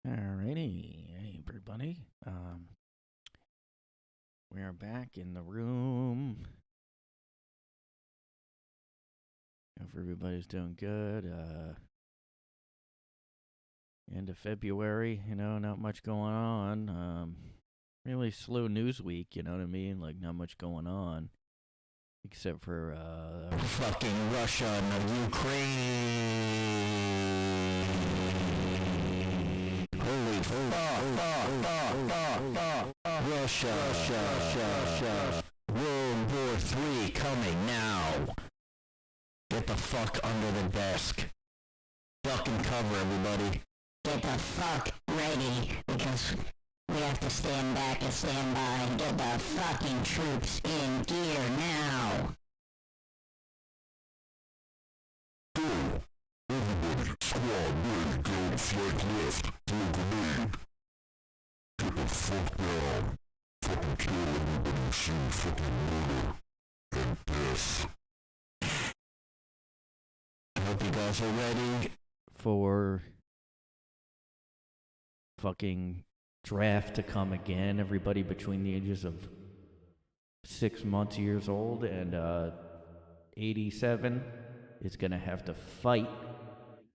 Alrighty, hey everybody. We are back in the room. Hope everybody's doing good. End of February, not much going on. Really slow news week, you know what I mean? Like, not much going on. Except for, fucking Russia and the Ukraine. Holy fuck. Russia. World War III coming now. Get the fuck under the desk. Duck and cover, everybody. Get the fuck ready, because we have to stand back and stand by and get the fucking troops in gear now. Everybody, squad, ready, go, flank left, throw a grenade. Get the fuck down. Fucking kill everybody you see, fucking murder and death. I hope you guys are ready for fucking draft to come again. Everybody between the ages of 6 months, years old, and 87 is gonna have to fight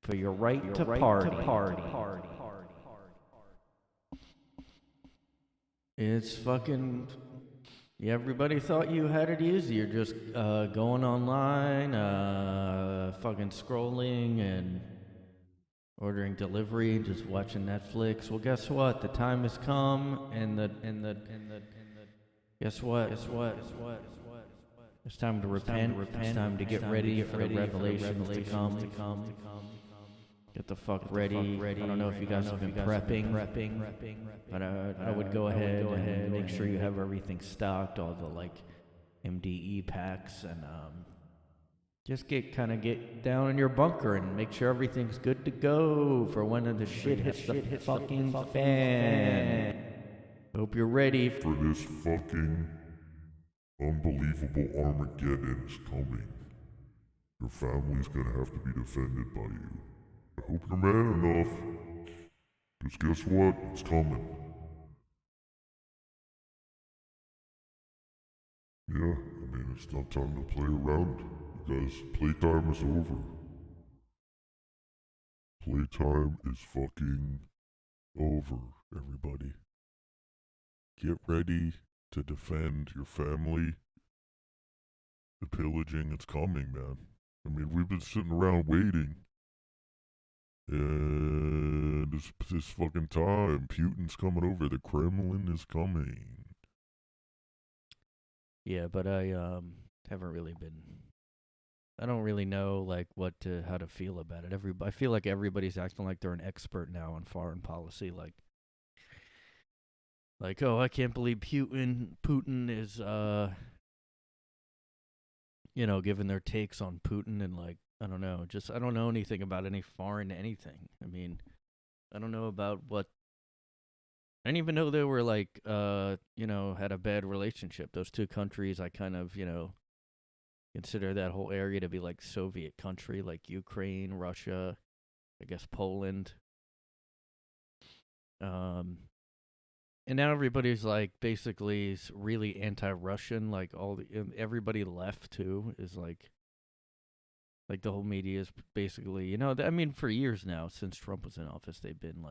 for your right to party. It's fucking. Yeah, everybody thought you had it easy. You're just going online, fucking scrolling and ordering delivery and just watching Netflix. Well, guess what? The time has come, and the guess what? It's time to repent. It's time to get ready for the revelations to come. Get the fuck ready. I don't know if you guys have been prepping, but I would go ahead and make sure you have everything stocked, all the MDE packs, and just get down in your bunker and make sure everything's good to go for when the shit hits the fucking fan. Hope you're ready for this fucking unbelievable Armageddon is coming. Your family's gonna have to be defended by you. I hope you're man enough. Because guess what? It's coming. Yeah, it's not time to play around. You guys, playtime is over. Playtime is fucking over, everybody. Get ready to defend your family. The pillaging is coming, man. We've been sitting around waiting. And this fucking time, Putin's coming over. The Kremlin is coming. Yeah, but I haven't really been. I don't really know how to feel about it. I feel like everybody's acting like they're an expert now on foreign policy. Oh, I can't believe Putin is giving their takes on Putin, and I don't know, I don't know anything about any foreign anything. I don't know about what. I didn't even know they were had a bad relationship. Those two countries, I kind of, consider that whole area to be like Soviet country, like Ukraine, Russia, I guess Poland. And now everybody's basically really anti-Russian. Everybody left too is like the whole media is basically, for years now, since Trump was in office, they've been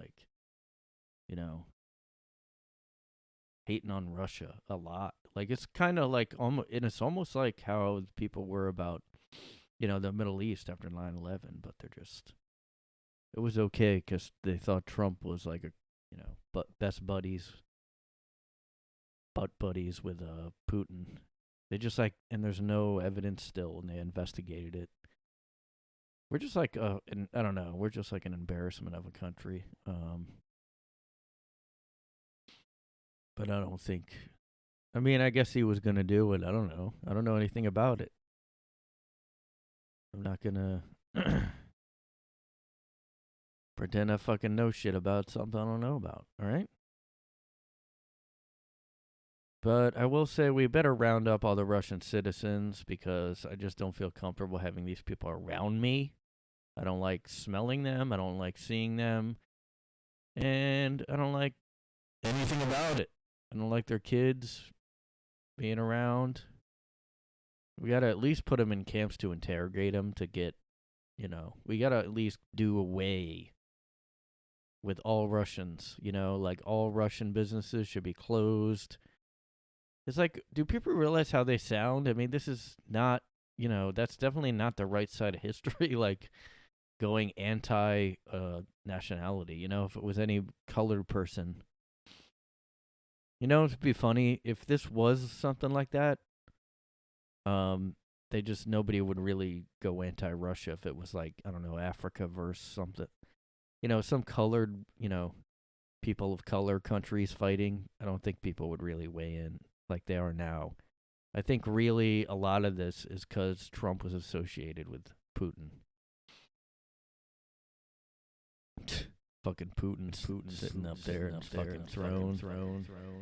hating on Russia a lot. It's kind of almost, and it's almost like how people were about, the Middle East after 9/11, but it was okay because they thought Trump was best buddies with Putin. They just and there's no evidence still, and they investigated it. We're just I don't know, we're just an embarrassment of a country. But I don't think, I guess he was gonna do it. I don't know. I don't know anything about it. I'm not gonna pretend I fucking know shit about something I don't know about, alright? But I will say we better round up all the Russian citizens, because I just don't feel comfortable having these people around me. I don't like smelling them. I don't like seeing them. And I don't like anything about it. I don't like their kids being around. We got to at least put them in camps to interrogate them to get, we got to at least do away with all Russians, like all Russian businesses should be closed. It's like, do people realize how they sound? I mean, this is not, that's definitely not the right side of history, like going anti-nationality, if it was any colored person. It'd be funny if this was something like that. Nobody would really go anti-Russia if it was like, I don't know, Africa versus something. Some colored, people of color countries fighting. I don't think people would really weigh in like they are now. I think really a lot of this is because Trump was associated with Putin. Fucking Putin sitting up there in his fucking throne.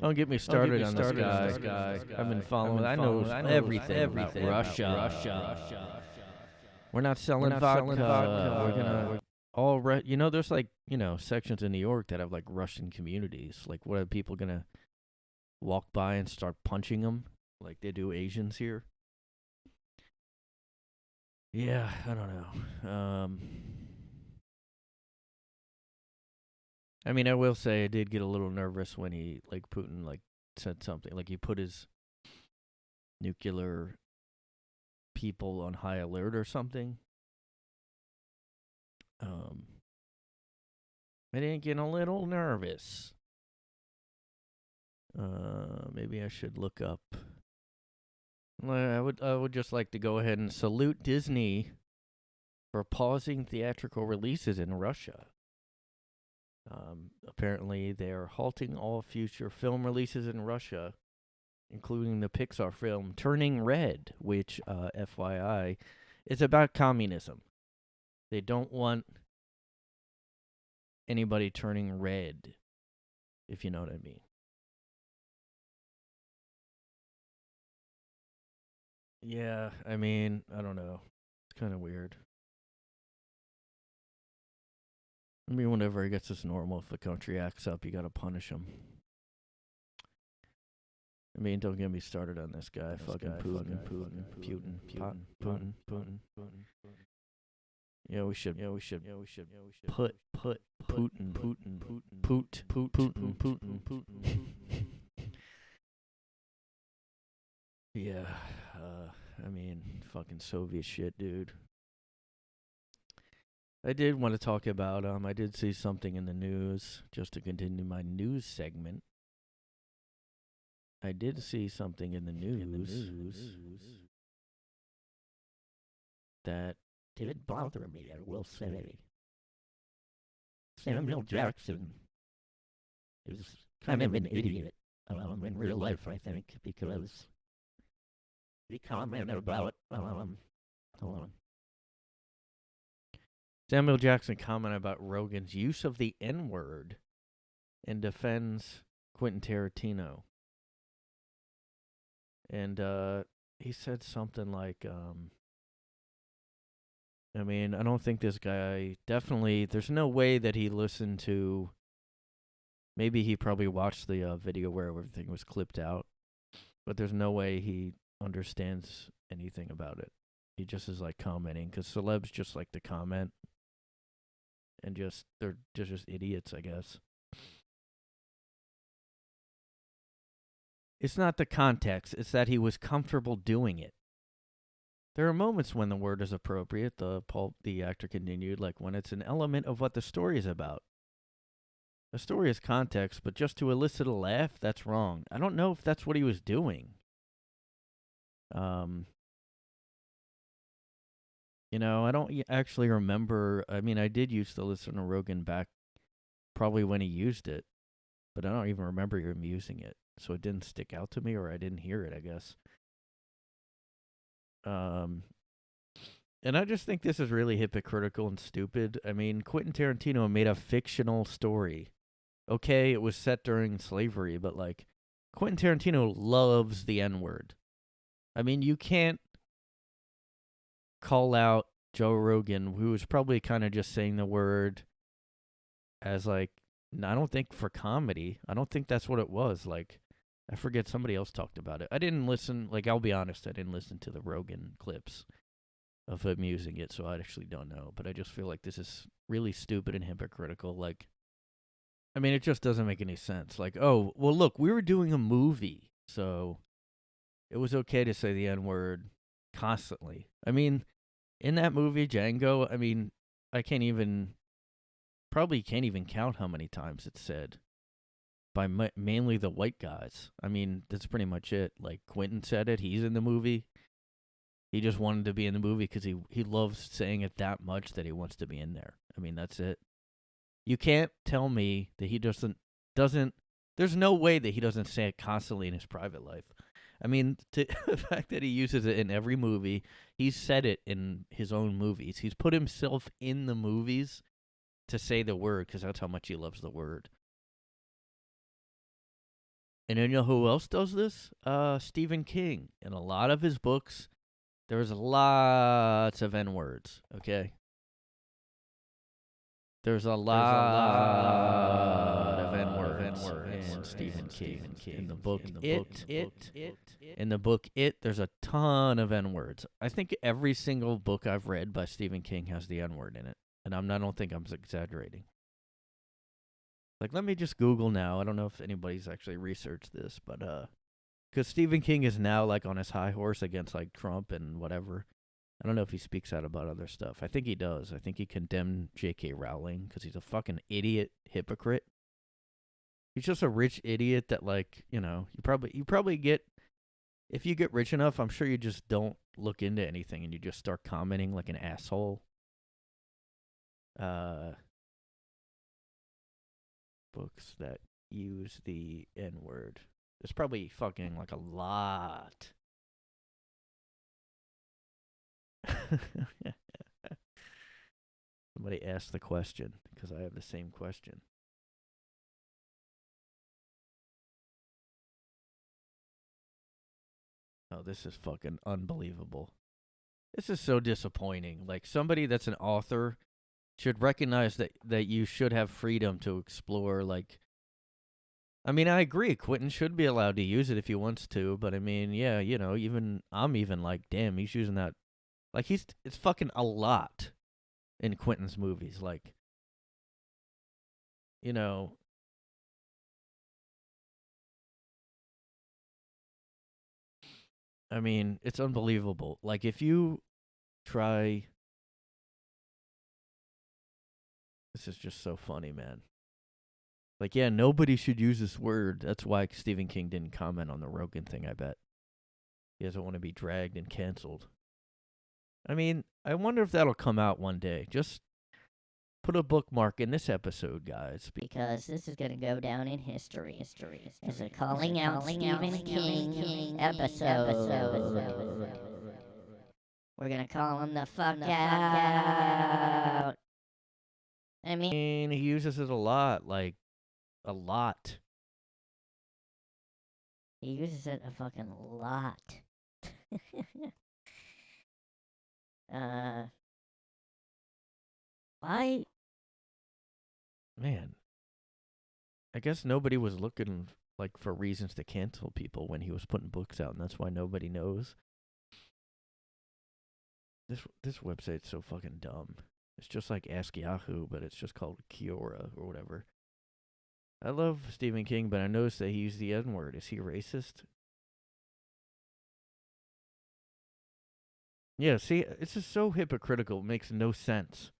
Don't get me started on this guy. I've been following. I know everything about Russia. We're not selling vodka. We're gonna there's like sections in New York that have like Russian communities. Like, what are people gonna walk by and start punching them like they do Asians here? Yeah, I don't know. I mean, I will say I did get a little nervous when Putin said something. Like, he put his nuclear people on high alert or something. I didn't get a little nervous. Maybe I should look up. I would just like to go ahead and salute Disney for pausing theatrical releases in Russia. Apparently, they're halting all future film releases in Russia, including the Pixar film Turning Red, which, FYI, is about communism. They don't want anybody turning red, if you know what I mean. Yeah, I mean, I don't know. It's kind of weird. I mean, whenever it gets this normal, if the country acts up, you gotta punish them. I mean, don't get me started on this guy. Fucking Putin. Yeah, we should put Putin. Yeah, I mean, fucking Soviet shit, dude. I did want to talk about, I did see something in the news, just to continue my news segment. I did see something in the news that did bother me, I will say. Samuel Jackson is kind of an idiot in real life, I think, because he commented about, hold on. Samuel Jackson commented about Rogan's use of the N-word and defends Quentin Tarantino. And he said something like, I mean, I don't think this guy, definitely, there's no way that he listened to, maybe he probably watched the video where everything was clipped out, but there's no way he understands anything about it. He just is like commenting, because celebs just like to comment. And they're just idiots, I guess. It's not the context. It's that he was comfortable doing it. There are moments when the word is appropriate, the actor continued, like when it's an element of what the story is about. The story is context, but just to elicit a laugh, that's wrong. I don't know if that's what he was doing. I don't actually remember. I mean, I did used to listen to Rogan back probably when he used it, but I don't even remember him using it. So it didn't stick out to me, or I didn't hear it, I guess. And I just think this is really hypocritical and stupid. I mean, Quentin Tarantino made a fictional story. Okay, it was set during slavery, but like, Quentin Tarantino loves the N-word. I mean, you can't call out Joe Rogan, who was probably kind of just saying the word as like I don't think for comedy. I don't think that's what it was. Like, I forget, somebody else talked about it. I didn't listen, like, I'll be honest, I didn't listen to the Rogan clips of him using it, so I actually don't know. But I just feel like this is really stupid and hypocritical. Like, I mean, it just doesn't make any sense. Like, oh, well, look, we were doing a movie, so it was okay to say the N-word constantly. I mean, in that movie, Django, I mean, I probably can't even count how many times it's said by mainly the white guys. I mean, that's pretty much it. Like, Quentin said it. He's in the movie. He just wanted to be in the movie because he loves saying it that much that he wants to be in there. I mean, that's it. You can't tell me that he doesn't, there's no way that he doesn't say it constantly in his private life. I mean, the fact that he uses it in every movie, he's said it in his own movies. He's put himself in the movies to say the word because that's how much he loves the word. And then you know who else does this? Stephen King. In a lot of his books, there's lots of N-words, okay? There's a lot of N-words in Stephen King. In the book It, there's a ton of N-words. I think every single book I've read by Stephen King has the N-word in it. And I don't think I'm exaggerating. Like, let me just Google now. I don't know if anybody's actually researched this, but because Stephen King is now like on his high horse against like Trump and whatever. I don't know if he speaks out about other stuff. I think he does. I think he condemned J.K. Rowling because he's a fucking idiot hypocrite. He's just a rich idiot that, like, you know, you probably get, if you get rich enough, I'm sure you just don't look into anything and you just start commenting like an asshole. Books that use the N-word. There's probably fucking like a lot. Somebody asked the question because I have the same question. Oh, this is fucking unbelievable. This is so disappointing. Like, somebody that's an author should recognize that you should have freedom to explore, like, I mean, I agree, Quentin should be allowed to use it if he wants to, but I mean, yeah, you know, I'm even like, damn, he's using that. Like, it's fucking a lot in Quentin's movies. Like, you know, I mean, it's unbelievable. Like, if you try, this is just so funny, man. Like, yeah, nobody should use this word. That's why Stephen King didn't comment on the Rogan thing, I bet. He doesn't want to be dragged and canceled. I mean, I wonder if that'll come out one day. Just put a bookmark in this episode, guys. Because this is going to go down in history. As a calling out Stephen King episode. We're going to call him the fuck out. I mean, He uses it a lot, like, a lot. he uses it a fucking lot. Why? Man, I guess nobody was looking, like, for reasons to cancel people when he was putting books out, and that's why nobody knows. This website's so fucking dumb. It's just like Ask Yahoo, but it's just called Kiora or whatever. I love Stephen King, but I noticed that he used the N-word. Is he racist? Yeah, see, it's just so hypocritical. It makes no sense.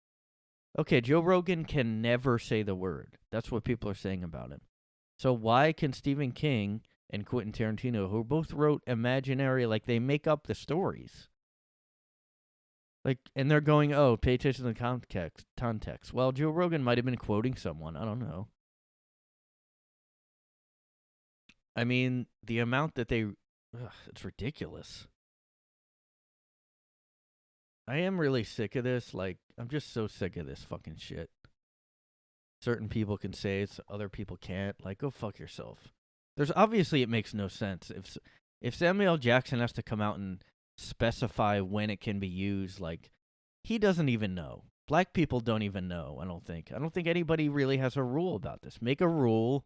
Okay, Joe Rogan can never say the word. That's what people are saying about him. So why can Stephen King and Quentin Tarantino, who both wrote imaginary, like, they make up the stories. Like, and they're going, oh, pay attention to the context. Well, Joe Rogan might have been quoting someone. I don't know. I mean, the amount that it's ridiculous. I am really sick of this. Like, I'm just so sick of this fucking shit. Certain people can say it, other people can't. Like, go fuck yourself. There's obviously, it makes no sense. If Samuel L. Jackson has to come out and specify when it can be used, like, he doesn't even know. Black people don't even know, I don't think. I don't think anybody really has a rule about this. Make a rule.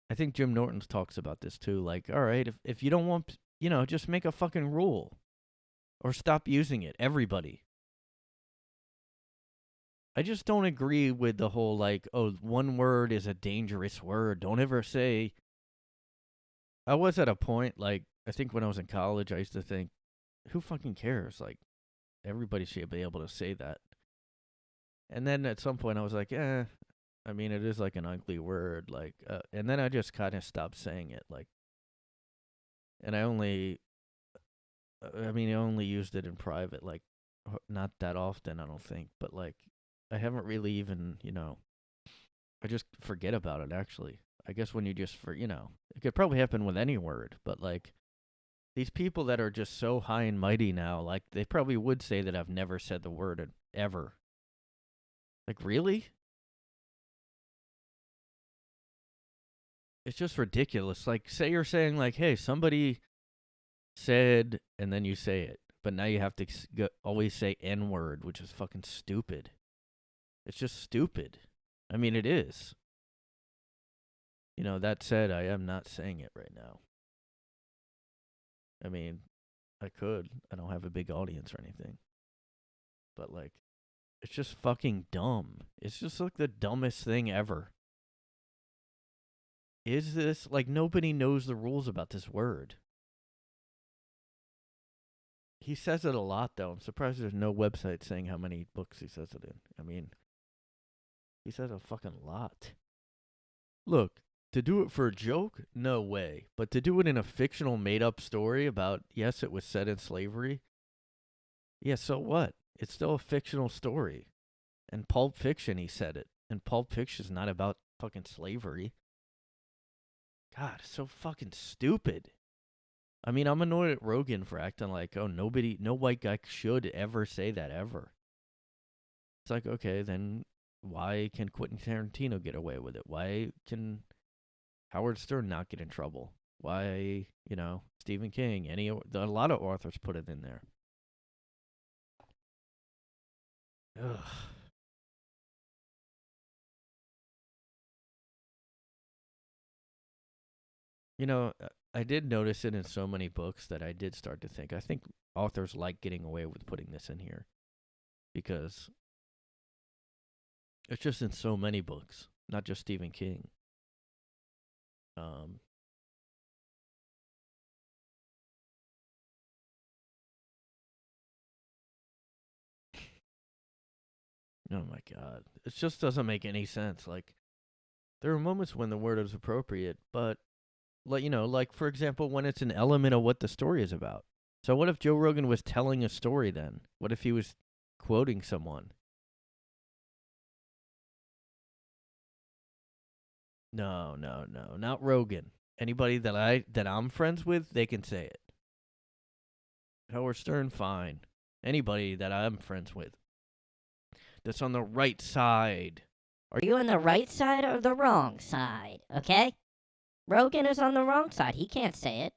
I think Jim Norton talks about this too. Like, all right, if you don't want, just make a fucking rule. Or stop using it. Everybody. I just don't agree with the whole, like, oh, one word is a dangerous word. Don't ever say. I was at a point, like, I think when I was in college, I used to think, who fucking cares? Like, everybody should be able to say that. And then at some point I was like, I mean, it is like an ugly word. Like, and then I just kind of stopped saying it. Like, and I only used it in private, like, not that often, I don't think. But, like, I haven't really even, I just forget about it, actually. I guess when you just, it could probably happen with any word. But, like, these people that are just so high and mighty now, like, they probably would say that I've never said the word ever. Like, really? It's just ridiculous. Like, say you're saying, like, hey, somebody said, and then you say it. But now you have to always say N-word, which is fucking stupid. It's just stupid. I mean, it is. That said, I am not saying it right now. I mean, I could. I don't have a big audience or anything. But, like, it's just fucking dumb. It's just, like, the dumbest thing ever. Is this, like, nobody knows the rules about this word. He says it a lot, though. I'm surprised there's no website saying how many books he says it in. I mean, he says a fucking lot. Look, to do it for a joke, no way. But to do it in a fictional made-up story about, yes, it was set in slavery, yeah, so what? It's still a fictional story. And Pulp Fiction, he said it. And Pulp Fiction's not about fucking slavery. God, it's so fucking stupid. I mean, I'm annoyed at Rogan for acting like, oh, no white guy should ever say that ever. It's like, okay, then why can Quentin Tarantino get away with it? Why can Howard Stern not get in trouble? Why, Stephen King, a lot of authors put it in there. Ugh. I did notice it in so many books that I did start to think, I think authors like getting away with putting this in here. Because it's just in so many books, not just Stephen King. Oh my God. It just doesn't make any sense. Like, there are moments when the word is appropriate, but, like, for example, when it's an element of what the story is about. So what if Joe Rogan was telling a story then? What if he was quoting someone? No, not Rogan. Anybody that I'm friends with, they can say it. Howard Stern, fine. Anybody that I'm friends with that's on the right side. Are you on the right side or the wrong side? Okay? Rogan is on the wrong side. He can't say it.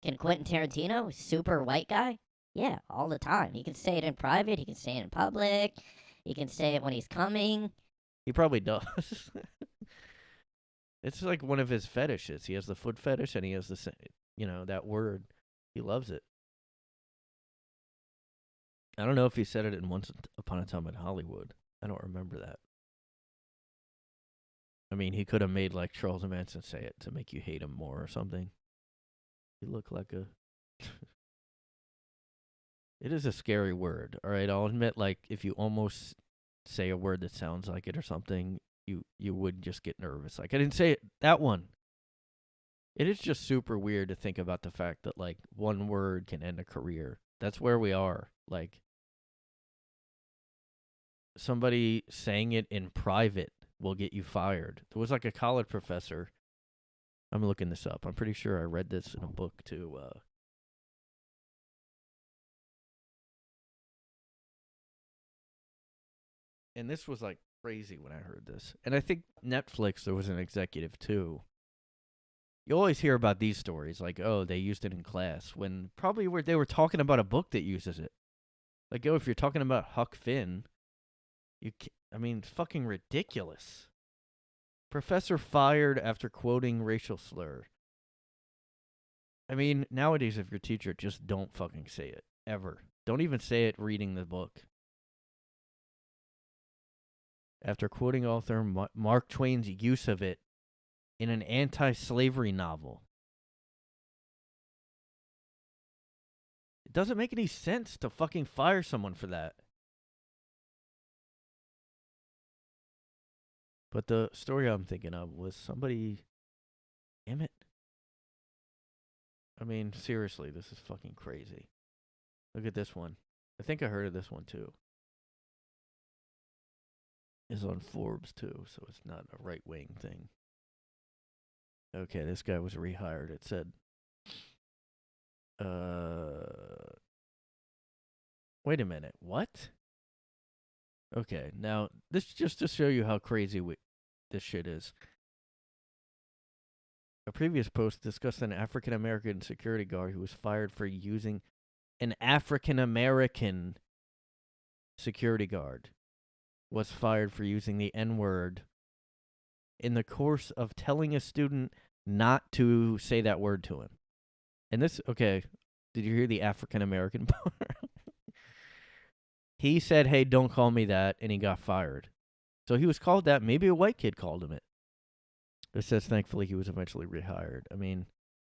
Can Quentin Tarantino, super white guy? Yeah, all the time. He can say it in private. He can say it in public. He can say it when he's coming. He probably does. It's like one of his fetishes. He has the foot fetish, and he has that word. He loves it. I don't know if he said it in Once Upon a Time in Hollywood. I don't remember that. I mean, he could have made like Charles Manson say it to make you hate him more or something. You look like a... It is a scary word, all right? I'll admit, like, if you almost say a word that sounds like it or something, you would just get nervous. Like, I didn't say it, that one. It is just super weird to think about the fact that, like, one word can end a career. That's where we are. Like, somebody saying it in private will get you fired. There was, like, a college professor. I'm looking this up. I'm pretty sure I read this in a book, too. And this was, like, crazy when I heard this. And I think Netflix, there was an executive, too. You always hear about these stories, like, oh, they used it in class, when probably they were talking about a book that uses it. Like, oh, if you're talking about Huck Finn, I mean, it's fucking ridiculous. Professor fired after quoting racial slur. I mean, nowadays, if you're a teacher, just don't fucking say it. Ever. Don't even say it reading the book. After quoting author Mark Twain's use of it in an anti-slavery novel. It doesn't make any sense to fucking fire someone for that. But the story I'm thinking of was somebody... Damn it. I mean, seriously, this is fucking crazy. Look at this one. I think I heard of this one, too. It's on Forbes, too, so it's not a right-wing thing. Okay, this guy was rehired. It said... Wait a minute. What? Okay, now, this just to show you how crazy this shit is. A previous post discussed an African-American security guard who was fired for using an African-American security guard was fired for using the N-word in the course of telling a student not to say that word to him. And this, okay, did you hear the African-American part? He said, hey, don't call me that, and he got fired. So he was called that. Maybe a white kid called him it. It says, thankfully, he was eventually rehired. I mean,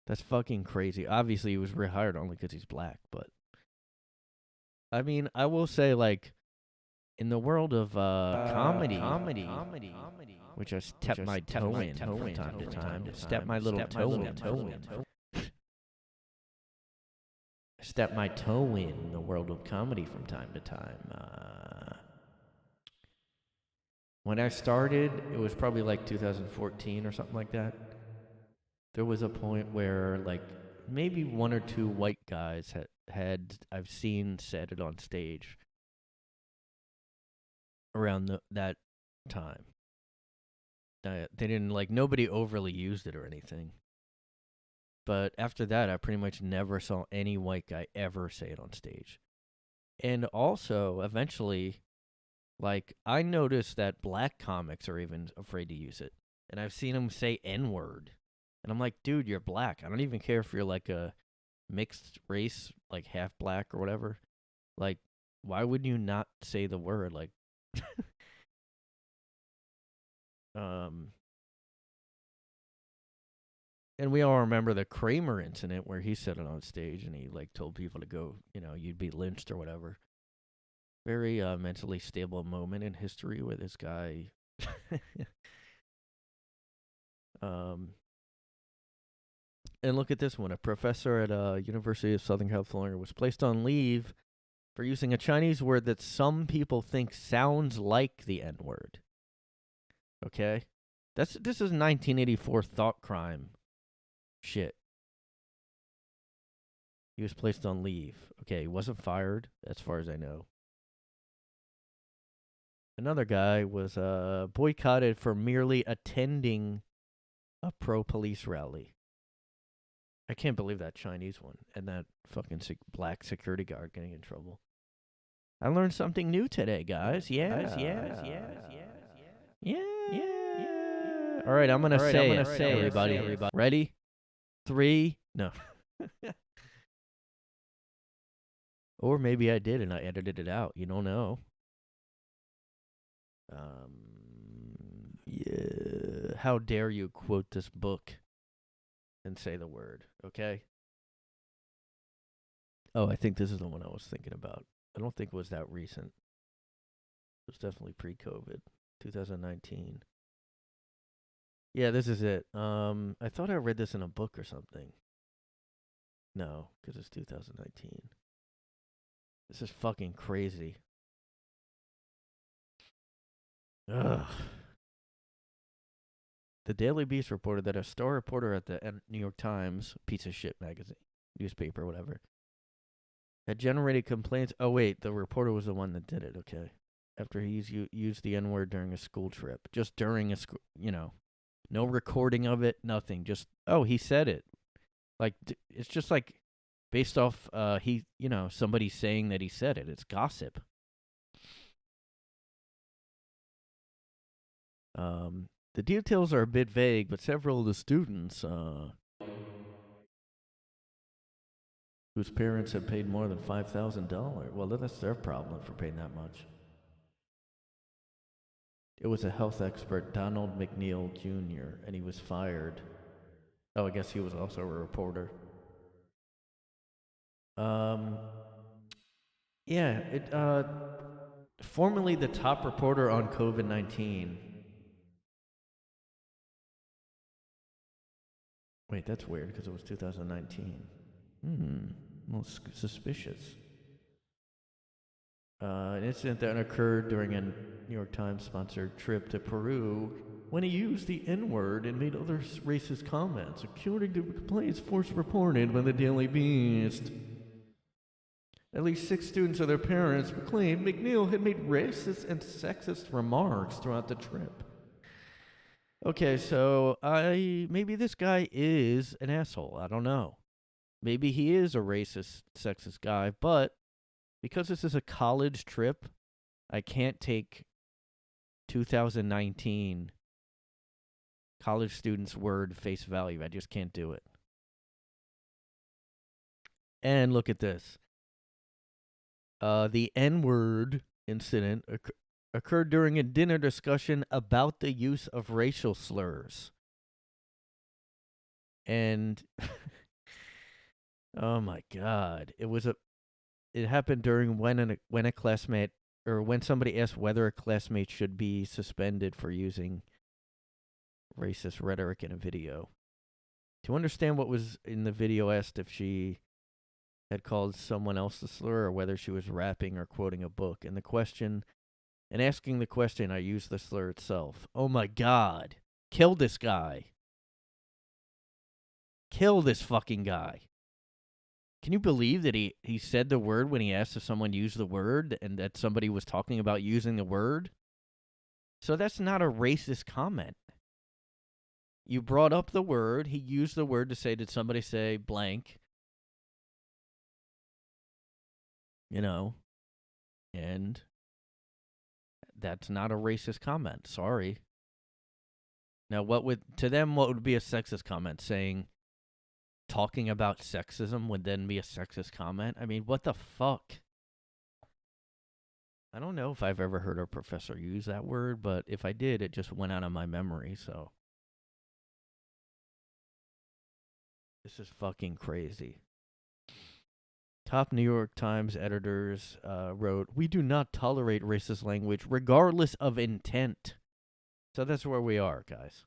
that's fucking crazy. Obviously, he was rehired only because he's black, but... I mean, I will say, like, in the world of comedy, which I step my toe in from time to time, step my little toe in. Step my toe in the world of comedy from time to time. When I started, it was probably like 2014 or something like that. There was a point where, like, maybe one or two white guys had I've seen said it on stage around that time. They didn't, like, nobody overly used it or anything. But after that, I pretty much never saw any white guy ever say it on stage. And also, eventually, like, I noticed that black comics are even afraid to use it. And I've seen them say N-word. And I'm like, dude, you're black. I don't even care if you're, like, a mixed race, like, half black or whatever. Like, why would you not say the word? Like, and we all remember the Kramer incident where he said it on stage and he, like, told people to go, you know, you'd be lynched or whatever. Very mentally stable moment in history where this guy... And look at this one. A professor at University of Southern California was placed on leave for using a Chinese word that some people think sounds like the N-word. Okay? This is 1984 thought crime shit. He was placed on leave. Okay, he wasn't fired, as far as I know. Another guy was boycotted for merely attending a pro-police rally. I can't believe that Chinese one and that fucking black security guard getting in trouble. I learned something new today, guys. Yeah. All right, I'm gonna say it, everybody. Ready? 3. No. Or maybe I did and I edited it out. You don't know. Yeah. How dare you quote this book and say the word, okay? Oh, I think this is the one I was thinking about. I don't think it was that recent. It was definitely pre-COVID, 2019. Yeah, this is it. I thought I read this in a book or something. No, because it's 2019. This is fucking crazy. Ugh. The Daily Beast reported that a star reporter at the New York Times, piece of shit magazine, newspaper, whatever, had generated complaints. Oh, wait, the reporter was the one that did it, okay. After he used the N-word during a school trip. Just during a school, you know, no recording of it, nothing. Just, oh, he said it. Like, it's just like based off, somebody saying that he said it. It's gossip. The details are a bit vague, but several of the students, whose parents had paid more than $5,000, well, that's their problem for paying that much. It was a health expert, Donald McNeil Jr., and he was fired. Oh, I guess he was also a reporter. Formerly the top reporter on COVID-19. Wait, that's weird because it was 2019. Most suspicious. An incident that occurred during a New York Times sponsored trip to Peru when he used the N-word and made other racist comments, according to complaints first reported by the Daily Beast. At least 6 students and their parents claimed McNeil had made racist and sexist remarks throughout the trip. Okay, so maybe this guy is an asshole. I don't know. Maybe he is a racist, sexist guy, but because this is a college trip, I can't take 2019 college students' word face value. I just can't do it. And look at this. The N-word incident occurred during a dinner discussion about the use of racial slurs. And oh my God, it happened during when a classmate, or when somebody asked whether a classmate should be suspended for using racist rhetoric in a video. To understand what was in the video, asked if she had called someone else a slur or whether she was rapping or quoting a book. And asking the question, I used the slur itself. Oh my God. Kill this guy. Kill this fucking guy. Can you believe that he said the word when he asked if someone used the word and that somebody was talking about using the word? So that's not a racist comment. You brought up the word. He used the word to say, did somebody say blank? You know, and that's not a racist comment. Sorry. Now, what would be a sexist comment? Saying, talking about sexism would then be a sexist comment? I mean, what the fuck? I don't know if I've ever heard a professor use that word, but if I did, it just went out of my memory, so. This is fucking crazy. Top New York Times editors wrote, we do not tolerate racist language regardless of intent. So that's where we are, guys.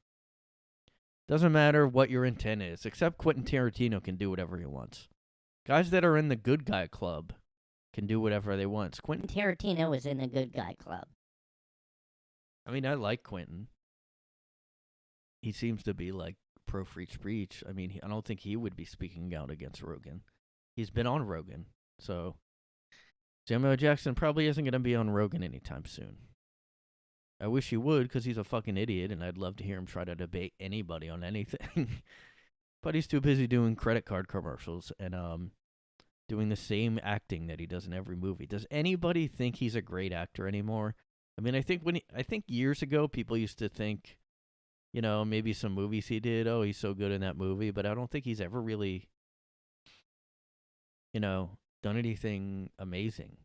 Doesn't matter what your intent is, except Quentin Tarantino can do whatever he wants. Guys that are in the good guy club can do whatever they want. Quentin Tarantino is in the good guy club. I mean, I like Quentin. He seems to be like pro free speech. I mean, I don't think he would be speaking out against Rogan. He's been on Rogan, so Samuel Jackson probably isn't going to be on Rogan anytime soon. I wish he would, because he's a fucking idiot, and I'd love to hear him try to debate anybody on anything. But he's too busy doing credit card commercials and doing the same acting that he does in every movie. Does anybody think he's a great actor anymore? I mean, I think years ago people used to think, you know, maybe some movies he did, oh, he's so good in that movie, but I don't think he's ever really, you know, done anything amazing.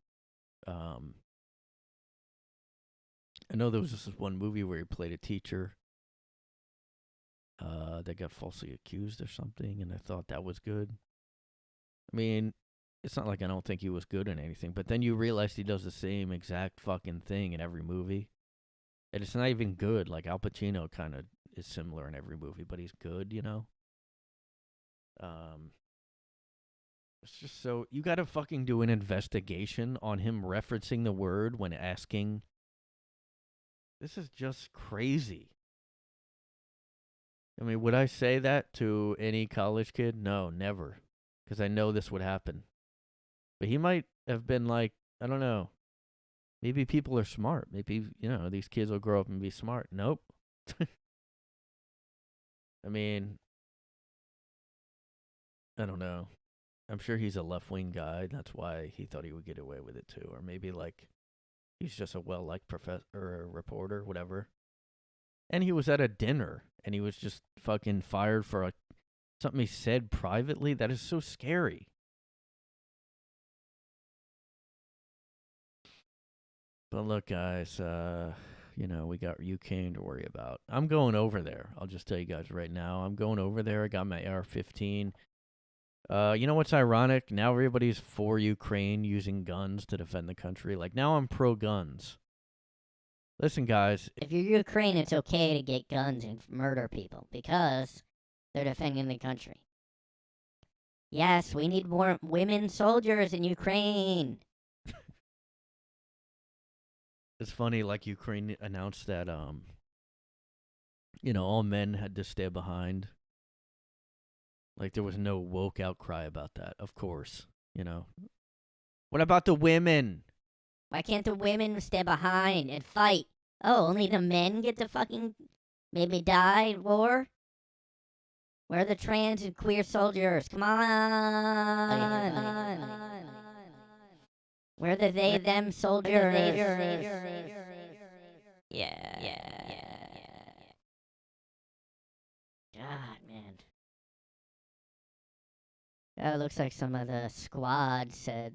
I know there was this one movie where he played a teacher that got falsely accused or something, and I thought that was good. I mean, it's not like I don't think he was good in anything, but then you realize he does the same exact fucking thing in every movie, and it's not even good. Like Al Pacino kind of is similar in every movie, but he's good, you know? It's just so, you gotta fucking do an investigation on him referencing the word when asking. This is just crazy. I mean, would I say that to any college kid? No, never. Because I know this would happen. But he might have been like, I don't know. Maybe people are smart. Maybe, you know, these kids will grow up and be smart. Nope. I mean, I don't know. I'm sure he's a left-wing guy. That's why he thought he would get away with it too. Or maybe like he's just a well-liked professor or a reporter, whatever. And he was at a dinner, and he was just fucking fired for something he said privately. That is so scary. But look, guys, we got Ukraine to worry about. I'm going over there. I'll just tell you guys right now. I'm going over there. I got my AR-15. You know what's ironic? Now everybody's for Ukraine using guns to defend the country. Like, now I'm pro-guns. Listen, guys. If you're Ukraine, it's okay to get guns and murder people because they're defending the country. Yes, we need more women soldiers in Ukraine. It's funny, like Ukraine announced that, all men had to stay behind. Like, there was no woke outcry about that, of course, What about the women? Why can't the women stay behind and fight? Oh, only the men get to fucking maybe die in war? Where are the trans and queer soldiers? Come on. Where are the they, them soldiers? Yeah. God, man. It looks like some of the squad said,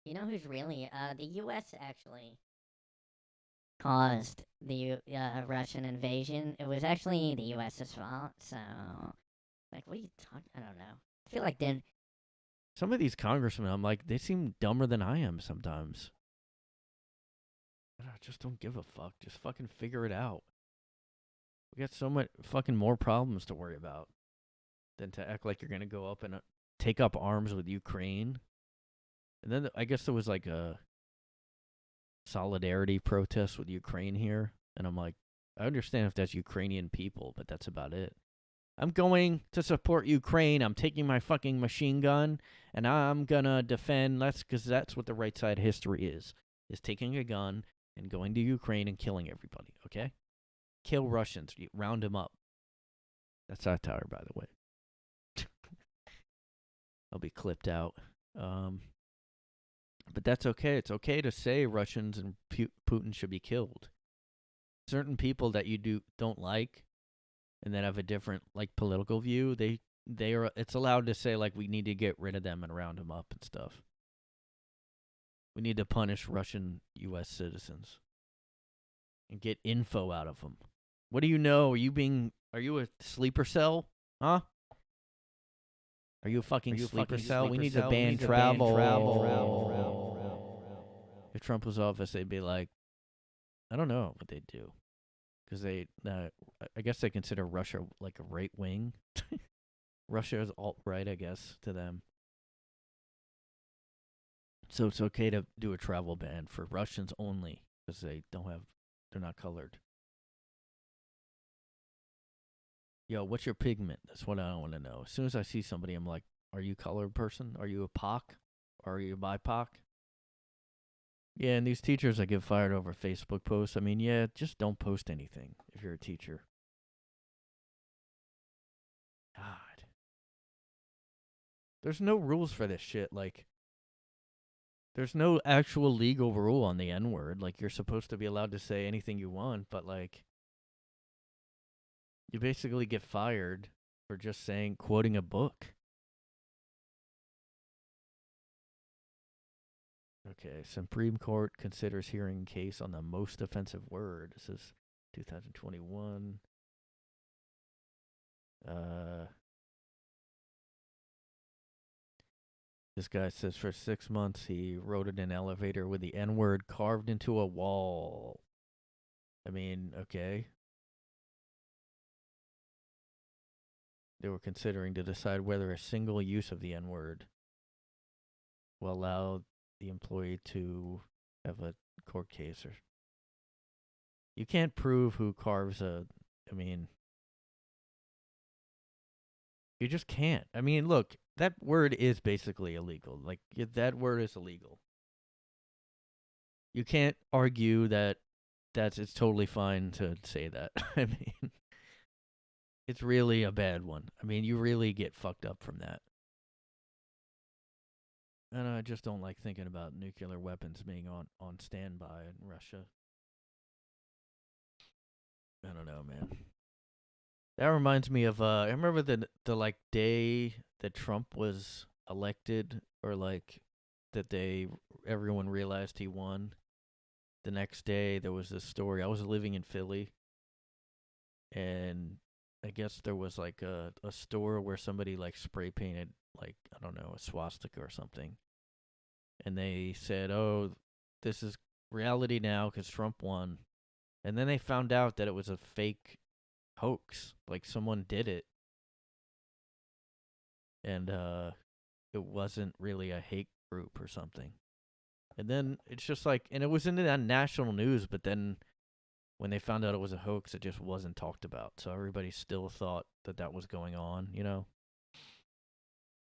you know who's really, the U.S. actually caused the Russian invasion. It was actually the U.S.'s fault, so, like, what are you talking, I don't know. I feel like then, Some of these congressmen, I'm like, they seem dumber than I am sometimes. I just don't give a fuck. Just fucking figure it out. We got so much fucking more problems to worry about than to act like you're going to go up and take up arms with Ukraine. And then I guess there was like a solidarity protest with Ukraine here. And I'm like, I understand if that's Ukrainian people, but that's about it. I'm going to support Ukraine. I'm taking my fucking machine gun, and I'm going to defend. Because that's what the right side of history is taking a gun and going to Ukraine and killing everybody, okay? Kill Russians. Round them up. That's satire, by the way. I'll be clipped out. But that's okay. It's okay to say Russians and Putin should be killed. Certain people that you don't like and that have a different political view, it's allowed to say we need to get rid of them and round them up and stuff. We need to punish Russian U.S. citizens and get info out of them. What do you know? Are you a sleeper cell? Huh? Are you a fucking sleeper cell? We need to ban travel. If Trump was office, they'd be like, I don't know what they'd do. Because I guess they consider Russia like a right wing. Russia is alt-right, I guess, to them. So it's okay to do a travel ban for Russians only, because they're not colored. Yo, what's your pigment? That's what I want to know. As soon as I see somebody, I'm like, are you a colored person? Are you a POC? Or are you a BIPOC? Yeah, and these teachers that get fired over Facebook posts, I mean, yeah, just don't post anything if you're a teacher. God. There's no rules for this shit. There's no actual legal rule on the N-word. You're supposed to be allowed to say anything you want, but, you basically get fired for just quoting a book. Okay, Supreme Court considers hearing case on the most offensive word. This is 2021. This guy says for 6 months he rode in an elevator with the N-word carved into a wall. I mean, okay. They were considering to decide whether a single use of the N-word will allow the employee to have a court case. You can't prove who carves you just can't. I mean, look, that word is basically illegal. That word is illegal. You can't argue that it's totally fine to say that. I mean, it's really a bad one. I mean, you really get fucked up from that. And I just don't like thinking about nuclear weapons being on standby in Russia. I don't know, man. That reminds me of I remember the like day that Trump was elected, or like that everyone realized he won. The next day there was this story. I was living in Philly, and I guess there was like a store where somebody like spray painted, like, I don't know, a swastika or something. And they said, "Oh, this is reality now because Trump won." And then they found out that it was a fake hoax. Like, someone did it, and it wasn't really a hate group or something. And then it's just like, and it was in the national news, but then when they found out it was a hoax, it just wasn't talked about. So everybody still thought that that was going on, you know?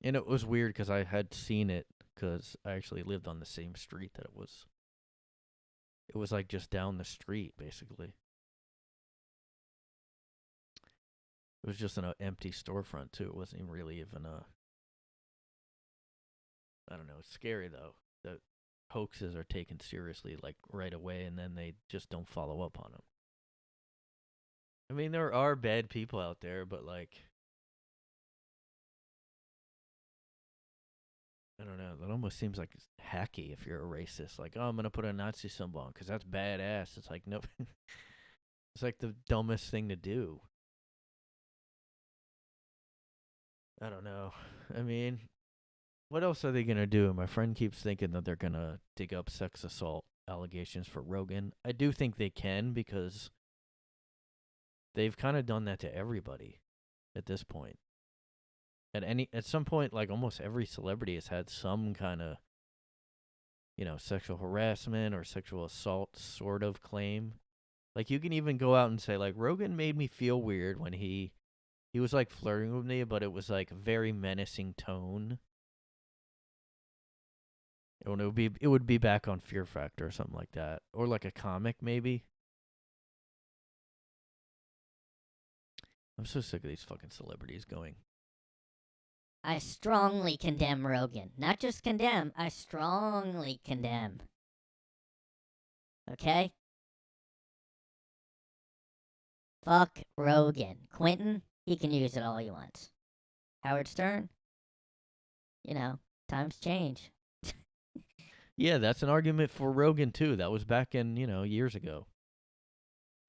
And it was weird because I had seen it, because I actually lived on the same street that it was. It was like just down the street, basically. It was just an empty storefront, too. It wasn't even really even a... I don't know. It's scary, though. The hoaxes are taken seriously, like, right away, and then they just don't follow up on them. I mean, there are bad people out there, but, like... I don't know. That almost seems like it's hacky if you're a racist. Like, oh, I'm going to put a Nazi symbol on because that's badass. It's like, no. It's like the dumbest thing to do. I don't know. I mean, what else are they going to do? My friend keeps thinking that they're going to dig up sex assault allegations for Rogan. I do think they can, because they've kind of done that to everybody at this point. At some point, like, almost every celebrity has had some kind of, you know, sexual harassment or sexual assault sort of claim. Like, you can even go out and say, like, Rogan made me feel weird when he was like flirting with me, but it was like a very menacing tone. It would be back on Fear Factor or something like that, or like a comic maybe. I'm so sick of these fucking celebrities going. I strongly condemn Rogan. Not just condemn, I strongly condemn. Okay? Fuck Rogan. Quentin, he can use it all he wants. Howard Stern, you know, times change. Yeah, that's an argument for Rogan too. That was back in, you know, years ago.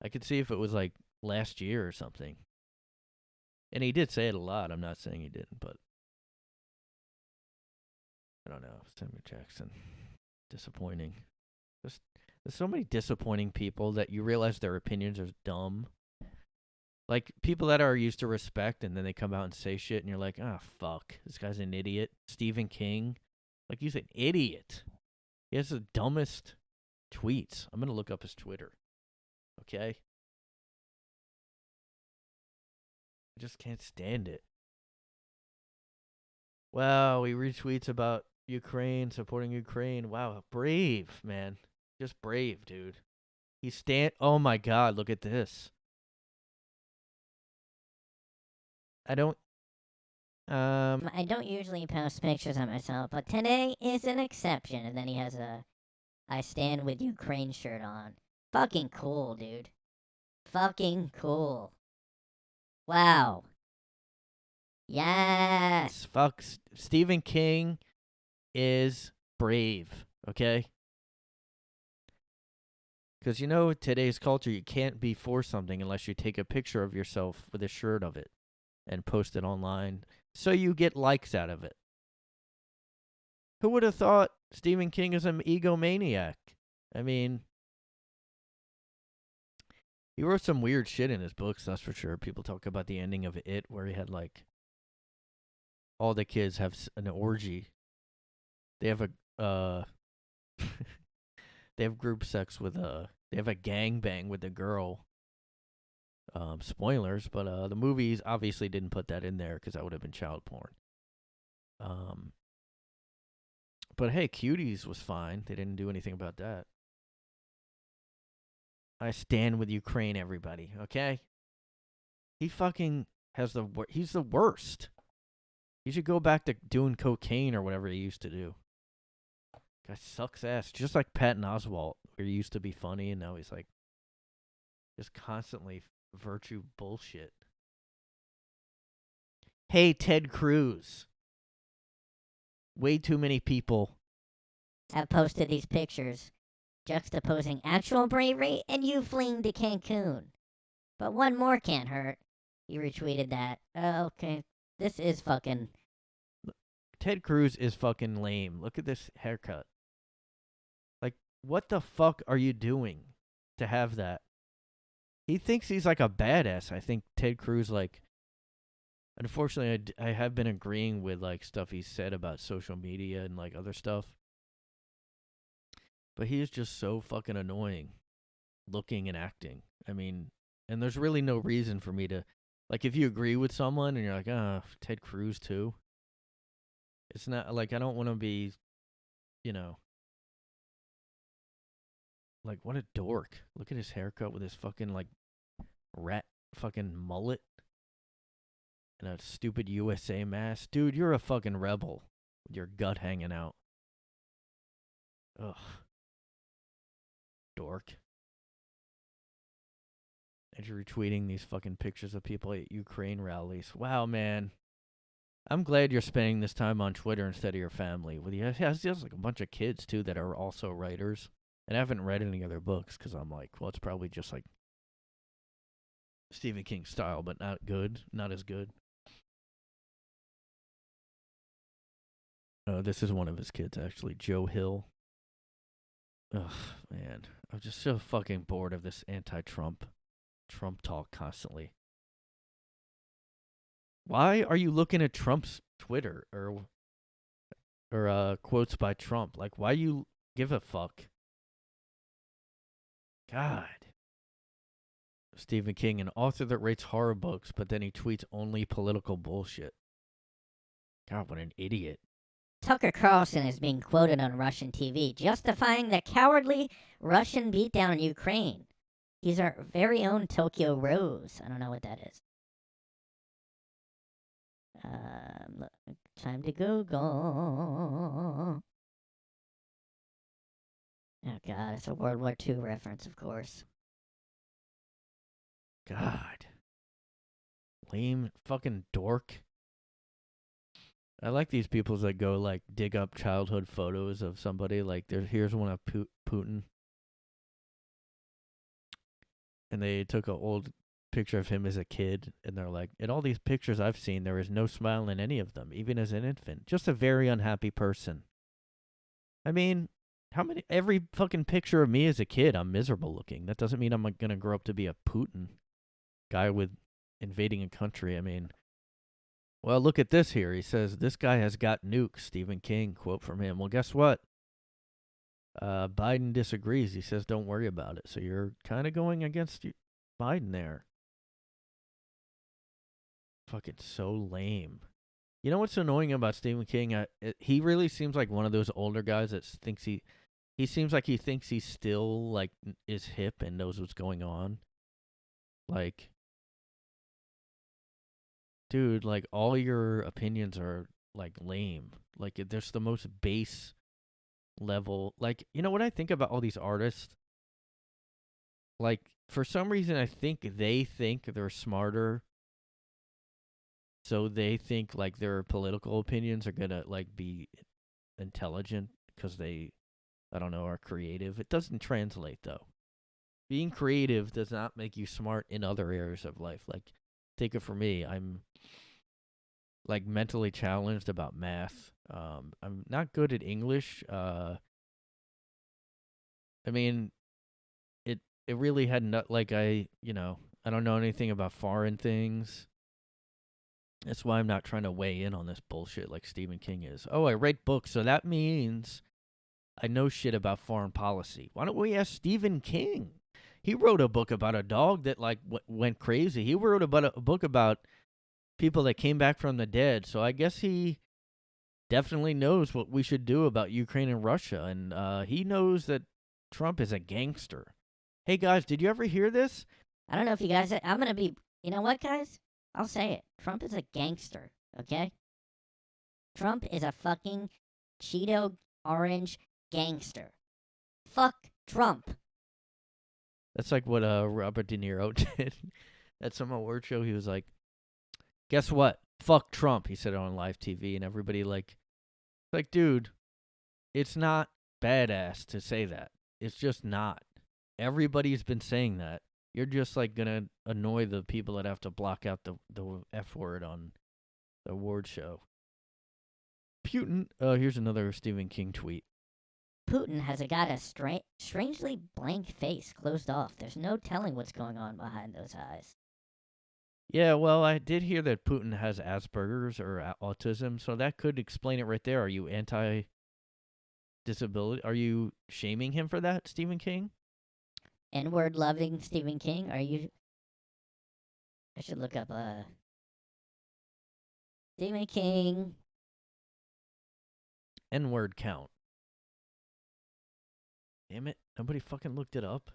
I could see if it was like last year or something. And he did say it a lot. I'm not saying he didn't, but I don't know. Samuel Jackson. Disappointing. There's so many disappointing people that you realize their opinions are dumb. Like, people that are used to respect, and then they come out and say shit, and you're like, ah, fuck. This guy's an idiot. Stephen King. Like, he's an idiot. He has the dumbest tweets. I'm going to look up his Twitter. Okay? I just can't stand it. Wow, he retweets about Ukraine, supporting Ukraine. Wow, brave, man. Just brave, dude. Oh my God, look at this. I don't usually post pictures of myself, but today is an exception. And then he has a I stand with Ukraine shirt on. Fucking cool, dude. Fucking cool. Wow. Yes. fuck. Stephen King is brave, okay? Because, you know, today's culture, you can't be for something unless you take a picture of yourself with a shirt of it and post it online so you get likes out of it. Who would have thought Stephen King is an egomaniac? I mean, he wrote some weird shit in his books, that's for sure. People talk about the ending of It, where he had, like, all the kids have an orgy. They have they have group sex with they have a gangbang with the girl. Spoilers, but the movies obviously didn't put that in there because that would have been child porn. But hey, Cuties was fine. They didn't do anything about that. I stand with Ukraine, everybody, okay? He fucking has he's the worst. He should go back to doing cocaine or whatever he used to do. Guy sucks ass. Just like Patton Oswalt, where he used to be funny and now he's like just constantly virtue bullshit. Hey, Ted Cruz. Way too many people have posted these pictures juxtaposing actual bravery and you fleeing to Cancun. But one more can't hurt. You retweeted that. Okay, this is fucking... Ted Cruz is fucking lame. Look at this haircut. Like, what the fuck are you doing to have that? He thinks he's like a badass. I think Ted Cruz, like... Unfortunately, I have been agreeing with, like, stuff he said about social media and, like, other stuff. But he is just so fucking annoying. Looking and acting. I mean... And there's really no reason for me to... Like, if you agree with someone and you're like, Ted Cruz too? It's not, like, I don't want to be, you know... Like, what a dork. Look at his haircut with his fucking, like, rat fucking mullet. And a stupid USA mask. Dude, you're a fucking rebel. With your gut hanging out. Ugh. Dork. And you're retweeting these fucking pictures of people at Ukraine rallies. Wow, man. I'm glad you're spending this time on Twitter instead of your family. He has like a bunch of kids, too, that are also writers. And I haven't read any of their books because I'm like, well, it's probably just like Stephen King style, but not good. Not as good. This is one of his kids, actually. Joe Hill. Ugh, man. I'm just so fucking bored of this anti-Trump talk constantly. Why are you looking at Trump's Twitter or quotes by Trump? Like, why you give a fuck? God. Stephen King, an author that writes horror books, but then he tweets only political bullshit. God, what an idiot. Tucker Carlson is being quoted on Russian TV, justifying the cowardly Russian beatdown in Ukraine. He's our very own Tokyo Rose. I don't know what that is. Time to Google. Oh, God, it's a World War II reference, of course. God. Lame fucking dork. I like these people that go, like, dig up childhood photos of somebody. Like, here's one of Putin. And they took an old picture of him as a kid. And they're like, in all these pictures I've seen, there is no smile in any of them, even as an infant. Just a very unhappy person. I mean, every fucking picture of me as a kid, I'm miserable looking. That doesn't mean I'm going to grow up to be a Putin guy with invading a country. I mean... Well, look at this here. He says, this guy has got nukes, Stephen King, quote from him. Well, guess what? Biden disagrees. He says, don't worry about it. So you're kind of going against Biden there. Fucking so lame. You know what's annoying about Stephen King? He really seems like one of those older guys that thinks he seems like he thinks he still, like, is hip and knows what's going on. Like... Dude, like, all your opinions are, like, lame. Like, there's the most base level. Like, you know what I think about all these artists? Like, for some reason, I think they think they're smarter. So they think, like, their political opinions are gonna, like, be intelligent because they, I don't know, are creative. It doesn't translate, though. Being creative does not make you smart in other areas of life. Like, take it from me. I'm like mentally challenged about math. I'm not good at English. I mean, it really had not like I don't know anything about foreign things. That's why I'm not trying to weigh in on this bullshit like Stephen King is. Oh, I write books, so that means I know shit about foreign policy. Why don't we ask Stephen King? He wrote a book about a dog that, like, went crazy. He wrote about a book about people that came back from the dead. So I guess he definitely knows what we should do about Ukraine and Russia. And he knows that Trump is a gangster. Hey, guys, did you ever hear this? I don't know if you guys... I'm going to be... You know what, guys? I'll say it. Trump is a gangster, okay? Trump is a fucking Cheeto orange gangster. Fuck Trump. That's like what Robert De Niro did. at some award show, he was like, guess what? Fuck Trump. He said it on live TV, and everybody like, dude, it's not badass to say that. It's just not. Everybody's been saying that. You're just like gonna annoy the people that have to block out the F word on the award show. Putin. Here's another Stephen King tweet. Putin has got a strangely blank face, closed off. There's no telling what's going on behind those eyes. Yeah, well, I did hear that Putin has Asperger's or autism, so that could explain it right there. Are you anti-disability? Are you shaming him for that, Stephen King? N-word loving Stephen King? Are you? I should look up Stephen King. N-word count. Damn it! Nobody fucking looked it up.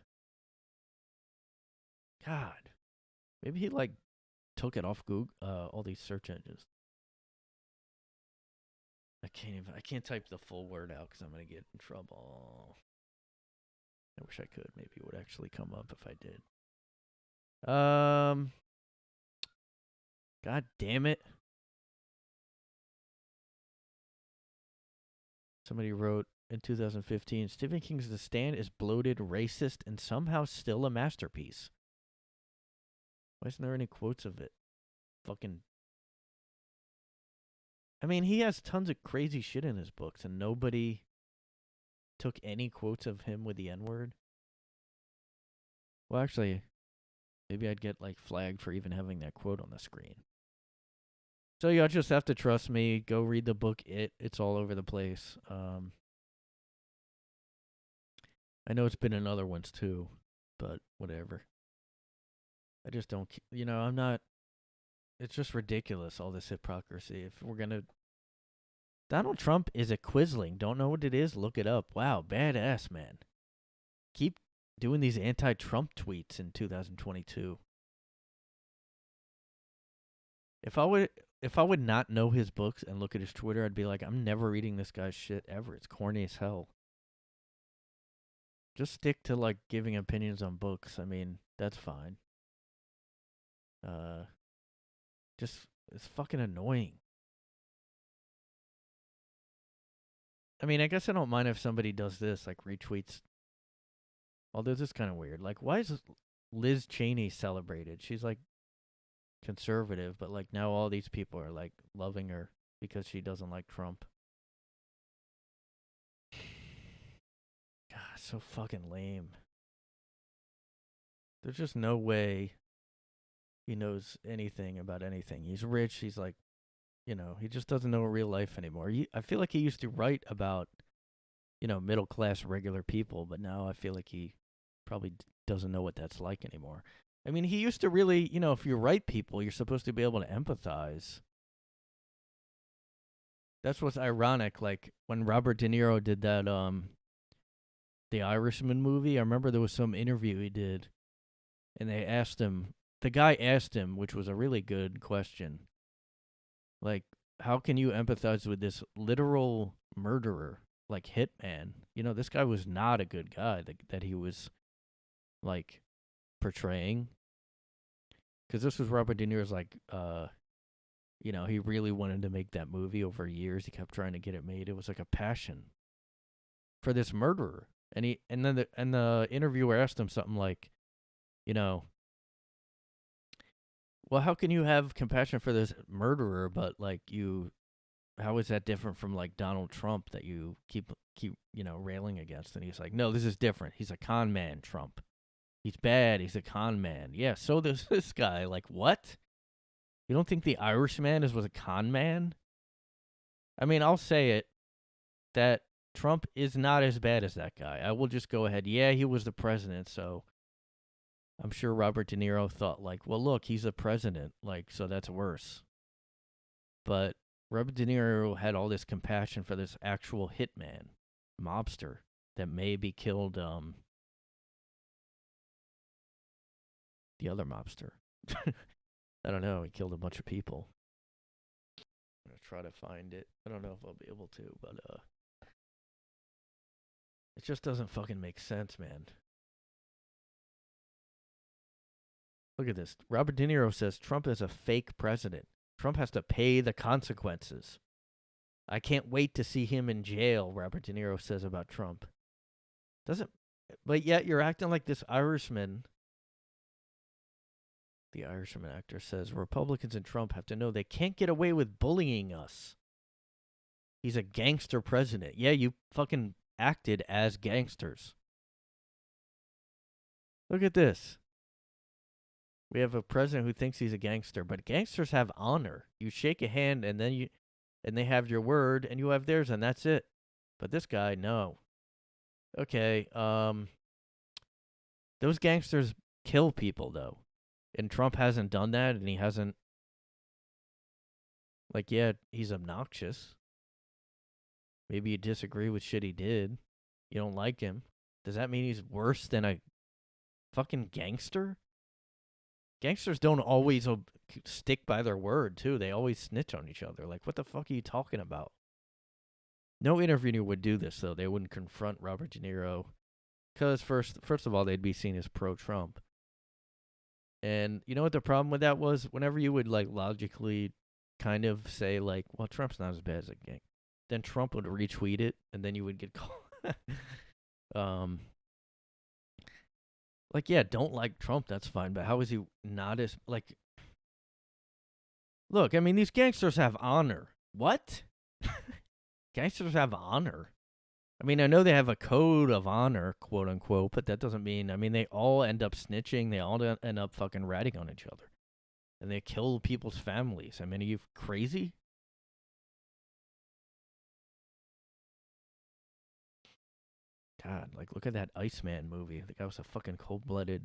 God, maybe he like took it off Google, all these search engines. I can't type the full word out because I'm gonna get in trouble. I wish I could. Maybe it would actually come up if I did. God damn it. Somebody wrote in 2015, Stephen King's The Stand is bloated, racist, and somehow still a masterpiece. Why isn't there any quotes of it? Fucking. I mean, he has tons of crazy shit in his books, and nobody took any quotes of him with the N-word. Well, actually, maybe I'd get like flagged for even having that quote on the screen. So y'all just have to trust me. Go read the book. It's all over the place. I know it's been in other ones too, but whatever. I just don't, I'm not, it's just ridiculous, all this hypocrisy. If we're going to, Donald Trump is a Quisling. Don't know what it is? Look it up. Wow, badass, man. Keep doing these anti-Trump tweets in 2022. If I would not know his books and look at his Twitter, I'd be like, I'm never reading this guy's shit ever. It's corny as hell. Just stick to like giving opinions on books. I mean, that's fine. Just it's fucking annoying. I mean, I guess I don't mind if somebody does this, like retweets. Although this is kind of weird. Like, why is Liz Cheney celebrated? She's like conservative, but like now all these people are like loving her because she doesn't like Trump. God, so fucking lame. There's just no way he knows anything about anything. He's rich. He's like, he just doesn't know real life anymore. I feel like he used to write about, middle class regular people, but now I feel like he probably doesn't know what that's like anymore. I mean, he used to really, if you write people, you're supposed to be able to empathize. That's what's ironic. Like when Robert De Niro did that, the Irishman movie, I remember there was some interview he did, and the guy asked him, which was a really good question, like, how can you empathize with this literal murderer, like hitman? This guy was not a good guy that he was, like, portraying. Because this was Robert De Niro's, like, he really wanted to make that movie over years. He kept trying to get it made. It was like a passion for this murderer. And the interviewer asked him something like, well, how can you have compassion for this murderer, but like how is that different from like Donald Trump that you keep railing against? And he's like, no, this is different. He's a con man, Trump. He's bad. He's a con man. Yeah, so there's this guy. Like, what? You don't think the Irishman was a con man? I mean, I'll say it, that Trump is not as bad as that guy. I will just go ahead. Yeah, he was the president, so I'm sure Robert De Niro thought, like, well, look, he's the president, like, so that's worse. But Robert De Niro had all this compassion for this actual hitman, mobster, that maybe killed the other mobster. I don't know. He killed a bunch of people. I'm going to try to find it. I don't know if I'll be able to, but it just doesn't fucking make sense, man. Look at this. Robert De Niro says Trump is a fake president. Trump has to pay the consequences. I can't wait to see him in jail, Robert De Niro says about Trump. But yet you're acting like this Irishman. The Irishman actor says Republicans and Trump have to know they can't get away with bullying us. He's a gangster president. Yeah, you fucking acted as gangsters. Look at this. We have a president who thinks he's a gangster, but gangsters have honor. You shake a hand and they have your word and you have theirs and that's it. But this guy, no. Okay, those gangsters kill people though. And Trump hasn't done that and he hasn't, like, yeah, he's obnoxious. Maybe you disagree with shit he did. You don't like him. Does that mean he's worse than a fucking gangster? Gangsters don't always stick by their word, too. They always snitch on each other. Like, what the fuck are you talking about? No interviewer would do this, though. They wouldn't confront Robert De Niro. Because, first of all, they'd be seen as pro-Trump. And you know what the problem with that was? Whenever you would, like, logically kind of say, like, well, Trump's not as bad as a gang. Then Trump would retweet it, and then you would get called. Like, yeah, don't like Trump, that's fine, but how is he not as, like... Look, I mean, these gangsters have honor. What? Gangsters have honor? I mean, I know they have a code of honor, quote unquote, but that doesn't mean, I mean, they all end up snitching, they all end up fucking ratting on each other. And they kill people's families. I mean, are you crazy? God, like, look at that Iceman movie. The guy was a fucking cold-blooded...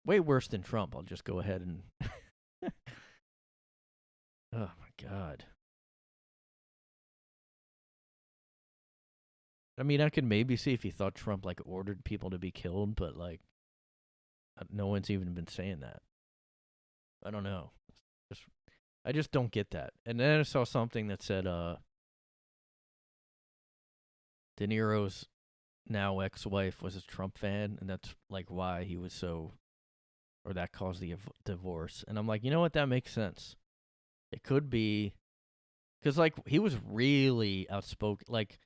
Way worse than Trump. I'll just go ahead and... Oh, my God. I mean, I could maybe see if he thought Trump, like, ordered people to be killed, but, like, no one's even been saying that. I don't know. I just don't get that. And then I saw something that said, De Niro's now ex-wife was a Trump fan, and that's, like, why he was so, or that caused the divorce. And I'm like, you know what? That makes sense. It could be, because, like, he was really outspoken. Like,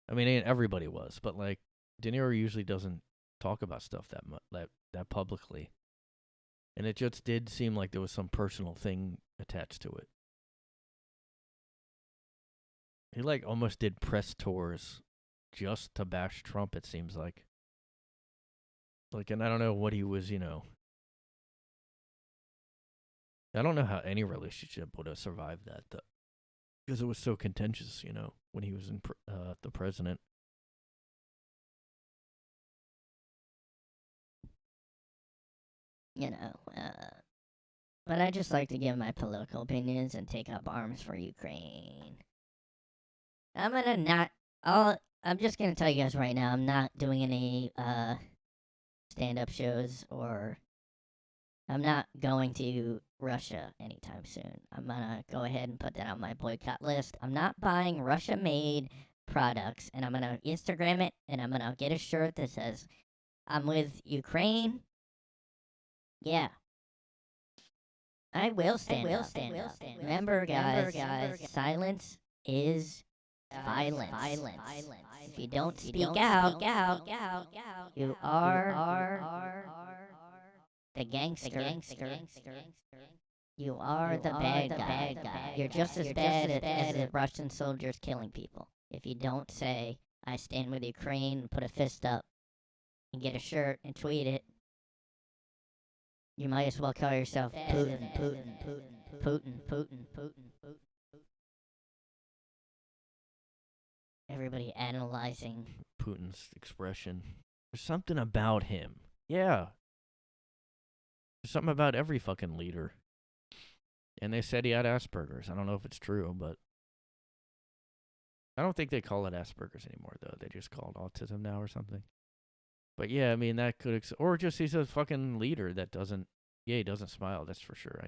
I mean, everybody was, but, like, De Niro usually doesn't talk about stuff that much, that publicly. And it just did seem like there was some personal thing attached to it. He, like, almost did press tours just to bash Trump, it seems like. Like, and I don't know what he was, you know. I don't know how any relationship would have survived that, though. Because it was so contentious, you know, when he was the president. You know, but I just like to give my political opinions and take up arms for Ukraine. I'm just gonna tell you guys right now, I'm not doing any stand-up shows, or I'm not going to Russia anytime soon. I'm gonna go ahead and put that on my boycott list. I'm not buying Russia-made products, and I'm gonna Instagram it, and I'm gonna get a shirt that says, I'm with Ukraine. Yeah. I will stand up. Remember, guys, silence is violence. If you don't speak out, you are the gangster. You are the bad guy. You're just as bad as the Russian soldiers killing people. If you don't say, I stand with Ukraine, and put a fist up, and get a shirt and tweet it, you might as well call yourself Putin. Everybody analyzing Putin's expression. There's something about him. Yeah. There's something about every fucking leader. And they said he had Asperger's. I don't know if it's true, but I don't think they call it Asperger's anymore, though. They just call it autism now or something. But yeah, I mean, that could... or just he's a fucking leader that doesn't... Yeah, he doesn't smile, that's for sure.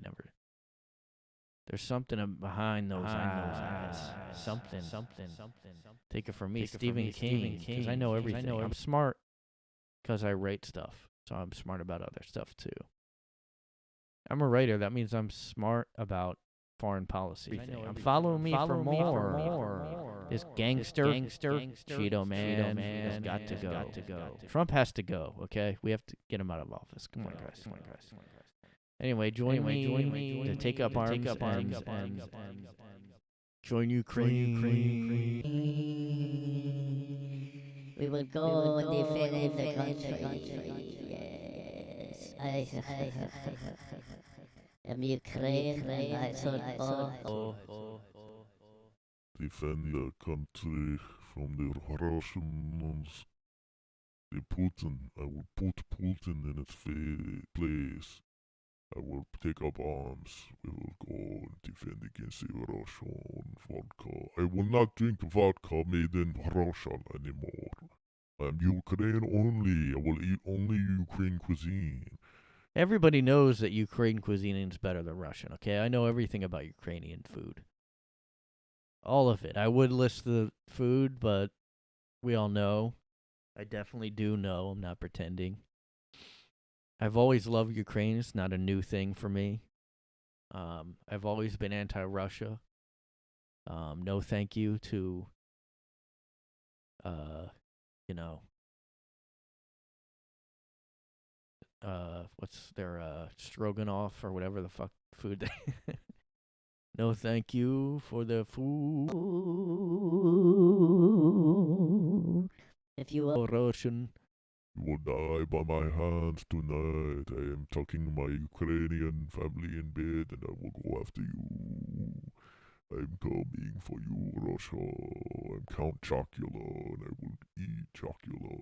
There's something behind those eyes. Something. Take it from me, Stephen King, because I know everything. I'm smart because I write stuff, so I'm smart about other stuff, too. I'm a writer. That means I'm smart about foreign policy. I'm following me for more. This gangster, Cheeto man has got to go. Trump has to go. Okay, we have to get him out of office. Come on, guys. Anyway, join me to take up arms and join Ukraine. We will go and defend the country. Yes. I am Ukraine and I support. Defend the country from the Russians. The Putin. I will put Putin in its place. I will take up arms. We will go and defend against the Russian vodka. I will not drink vodka made in Russia anymore. I'm Ukraine only. I will eat only Ukraine cuisine. Everybody knows that Ukraine cuisine is better than Russian, okay? I know everything about Ukrainian food. All of it. I would list the food, but we all know. I definitely do know. I'm not pretending. I've always loved Ukraine. It's not a new thing for me. I've always been anti-Russia. No thank you to, what's their stroganoff or whatever the fuck food they no thank you for the food. If you will. Russian. You will die by my hands tonight. I am tucking my Ukrainian family in bed and I will go after you. I'm coming for you, Russia. I'm Count Chocula and I will eat Chocula.